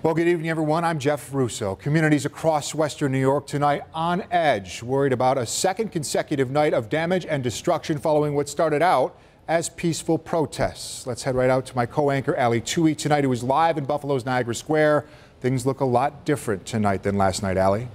Well, good evening, everyone. I'm Jeff Russo. Communities across western New York tonight on edge, worried about a second consecutive night of damage and destruction following what started out as peaceful protests. Let's head right out to my co-anchor, Allie Tui, tonight, who is live in Buffalo's Niagara Square. Things look a lot different tonight than last night, Allie.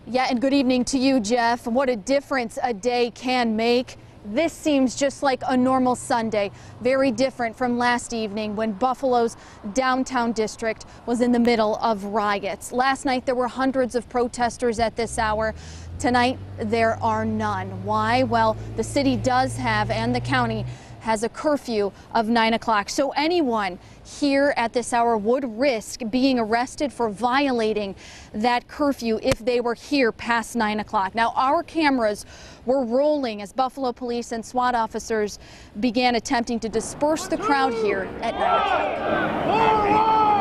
Yeah, and good evening to you, Jeff. What a difference a day can make. This seems just like a normal Sunday, very different from last evening when Buffalo's downtown district was in the middle of riots. Last night there were hundreds of protesters at this hour. Tonight there are none. Why? Well, the city does have, and the county has, a curfew of 9 o'clock. So anyone here at this hour would risk being arrested for violating that curfew if they were here past 9 o'clock. Now, our cameras were rolling as Buffalo police and SWAT officers began attempting to disperse the crowd here at 9 o'clock.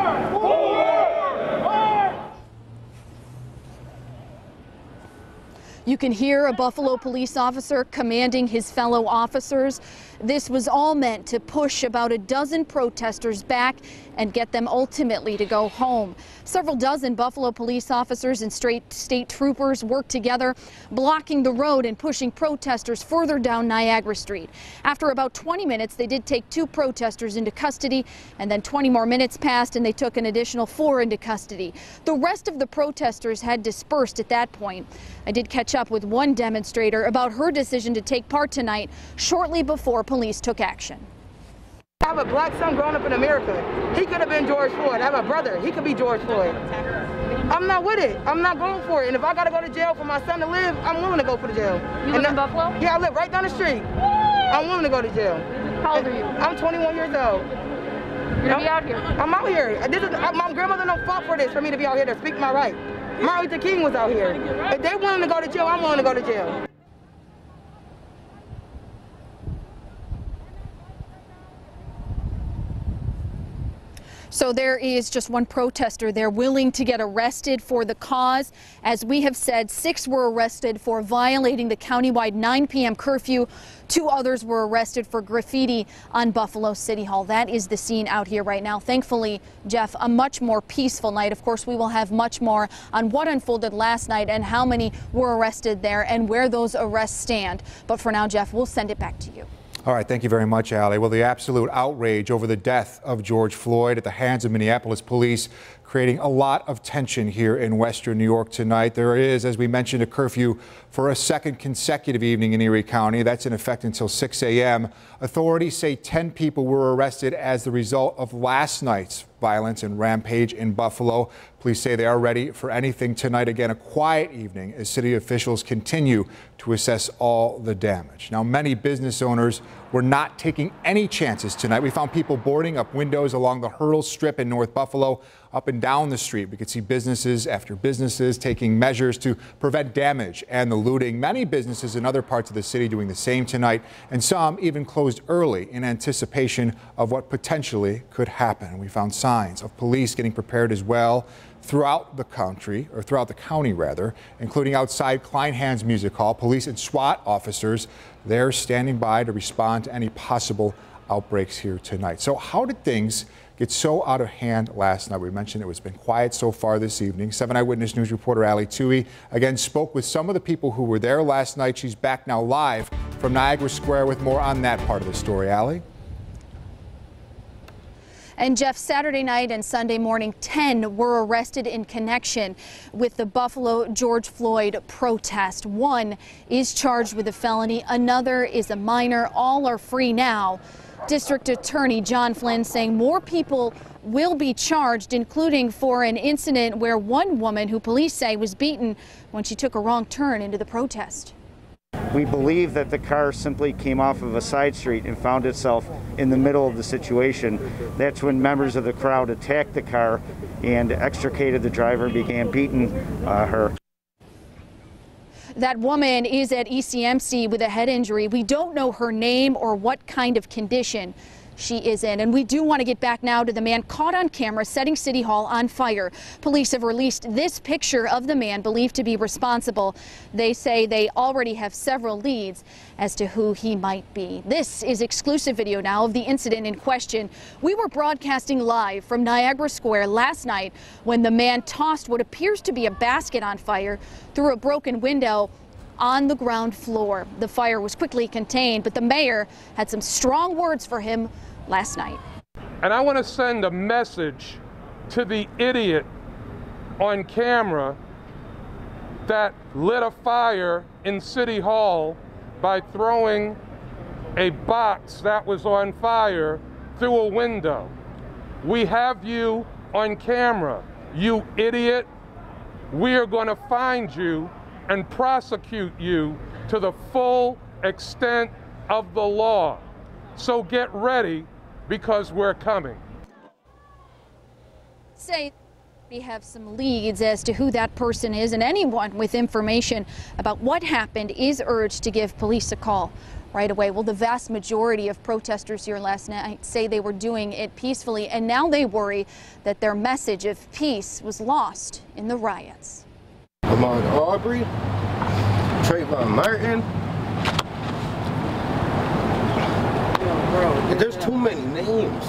You can hear a Buffalo police officer commanding his fellow officers. This was all meant to push about a dozen protesters back and get them ultimately to go home. Several dozen Buffalo police officers and state troopers worked together, blocking the road and pushing protesters further down Niagara Street. After about 20 minutes, they did take 2 protesters into custody, and then 20 more minutes passed and they took an additional 4 into custody. The rest of the protesters had dispersed at that point. I did catch up with one demonstrator about her decision to take part tonight shortly before police took action. I have a black son growing up in America. He could have been George Floyd. I have a brother. He could be George Floyd. I'm not with it. I'm not going for it. And if I got to go to jail for my son to live, I'm willing to go for the jail. You live in Buffalo? Yeah, I live right down the street. I'm willing to go to jail. How old are you? I'm 21 years old. You're going to be out here? I'm out here. My grandmother don't fought for this for me to be out here to speak my right. Martin Luther King was out here. If they willing to go to jail, I'm willing to go to jail. So there is just one protester there willing to get arrested for the cause. As we have said, 6 were arrested for violating the countywide 9 p.m. curfew. 2 others were arrested for graffiti on Buffalo City Hall. That is the scene out here right now. Thankfully, Jeff, a much more peaceful night. Of course, we will have much more on what unfolded last night and how many were arrested there and where those arrests stand. But for now, Jeff, we'll send it back to you. All right, thank you very much, Allie. Well, the absolute outrage over the death of George Floyd at the hands of Minneapolis police creating a lot of tension here in western New York tonight. There is, as we mentioned, a curfew for a second consecutive evening in Erie County. That's in effect until 6 a.m. Authorities say 10 people were arrested as the result of last night's violence and rampage in Buffalo. Police say they are ready for anything tonight. Again, a quiet evening as city officials continue to assess all the damage. Now, many business owners were not taking any chances tonight. We found people boarding up windows along the Hurdle Strip in North Buffalo. Up and down the street, we could see businesses after businesses taking measures to prevent damage and the looting. Many businesses in other parts of the city doing the same tonight, and some even closed early in anticipation of what potentially could happen. We found signs of police getting prepared as well throughout the country, or throughout the county rather, including outside Kleinhans Music Hall. Police and SWAT officers there standing by to respond to any possible outbreaks here tonight. So how did things get so out of hand last night? We mentioned it was been quiet so far this evening. 7 Eyewitness News reporter Allie Tui again spoke with some of the people who were there last night. She's back now live from Niagara Square with more on that part of the story. Allie? And Jeff, Saturday night and Sunday morning, 10 were arrested in connection with the Buffalo George Floyd protest. 1 is charged with a felony, another is a minor. All are free now. District Attorney John Flynn saying more people will be charged, including for an incident where one woman who police say was beaten when she took a wrong turn into the protest. We believe that the car simply came off of a side street and found itself in the middle of the situation. That's when members of the crowd attacked the car and extricated the driver and began beating her. That woman is at ECMC with a head injury. We don't know her name or what kind of condition she is in. And we do want to get back now to the man caught on camera setting City Hall on fire. Police have released this picture of the man believed to be responsible. They say they already have several leads as to who he might be. This is exclusive video now of the incident in question. We were broadcasting live from Niagara Square last night when the man tossed what appears to be a basket on fire through a broken window on the ground floor. The fire was quickly contained, but the mayor had some strong words for him last night. And I want to send a message to the idiot on camera that lit a fire in City Hall by throwing a box that was on fire through a window. We have you on camera, you idiot. We are going to find you and prosecute you to the full extent of the law. So get ready, because we're coming. Say we have some leads as to who that person is, and anyone with information about what happened is urged to give police a call right away. Well, the vast majority of protesters here last night say they were doing it peacefully, and now they worry that their message of peace was lost in the riots. Ahmaud Arbery, Trayvon Martin. There's too many names.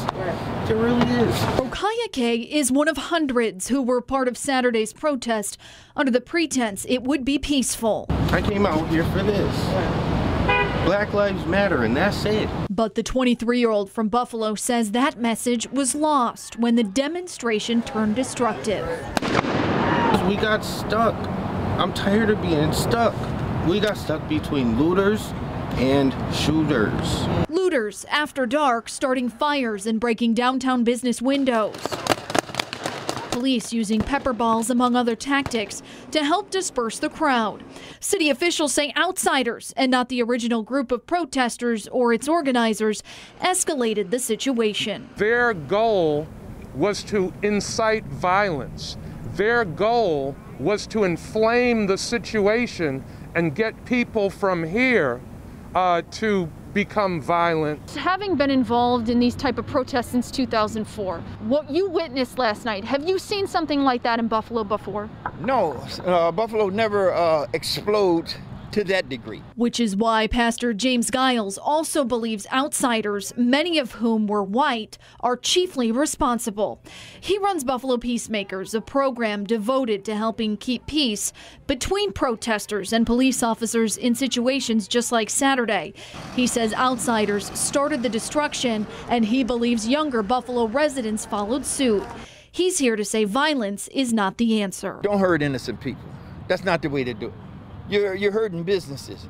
There really is. Okayake is one of hundreds who were part of Saturday's protest under the pretense it would be peaceful. I came out here for this. Black Lives Matter, and that's it. But the 23-year-old from Buffalo says that message was lost when the demonstration turned destructive. We got stuck. I'm tired of being stuck. We got stuck between looters and shooters. Looters, after dark, starting fires and breaking downtown business windows. Police using pepper balls, among other tactics, to help disperse the crowd. City officials say outsiders, and not the original group of protesters or its organizers, escalated the situation. Their goal was to incite violence. Their goal was to inflame the situation and get people from here to become violent. Having been involved in these type of protests since 2004, what you witnessed last night, have you seen something like that in Buffalo before? No, Buffalo never explodes to that degree. Which is why Pastor James Giles also believes outsiders, many of whom were white, are chiefly responsible. He runs Buffalo Peacemakers, a program devoted to helping keep peace between protesters and police officers in situations just like Saturday. He says outsiders started the destruction, and he believes younger Buffalo residents followed suit. He's here to say violence is not the answer. Don't hurt innocent people. That's not the way to do it. You're hurting businesses.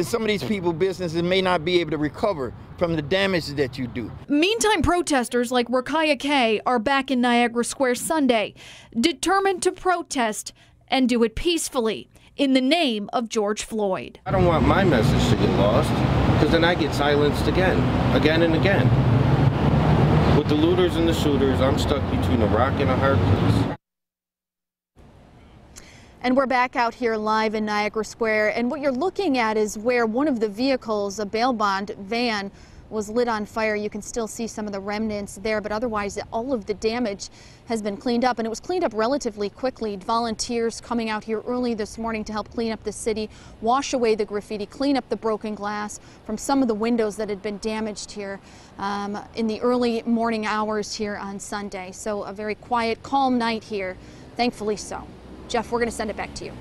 Some of these people businesses may not be able to recover from the damage that you do. Meantime, protesters like Okayake are back in Niagara Square Sunday, determined to protest and do it peacefully in the name of George Floyd. I don't want my message to get lost, because then I get silenced again and again. With the looters and the shooters, I'm stuck between a rock and a hard place. And we're back out here live in Niagara Square, and what you're looking at is where one of the vehicles, a bail bond van, was lit on fire. You can still see some of the remnants there, but otherwise all of the damage has been cleaned up, and it was cleaned up relatively quickly. Volunteers coming out here early this morning to help clean up the city, wash away the graffiti, clean up the broken glass from some of the windows that had been damaged here in the early morning hours here on Sunday. So a very quiet, calm night here, thankfully so. Jeff, we're going to send it back to you.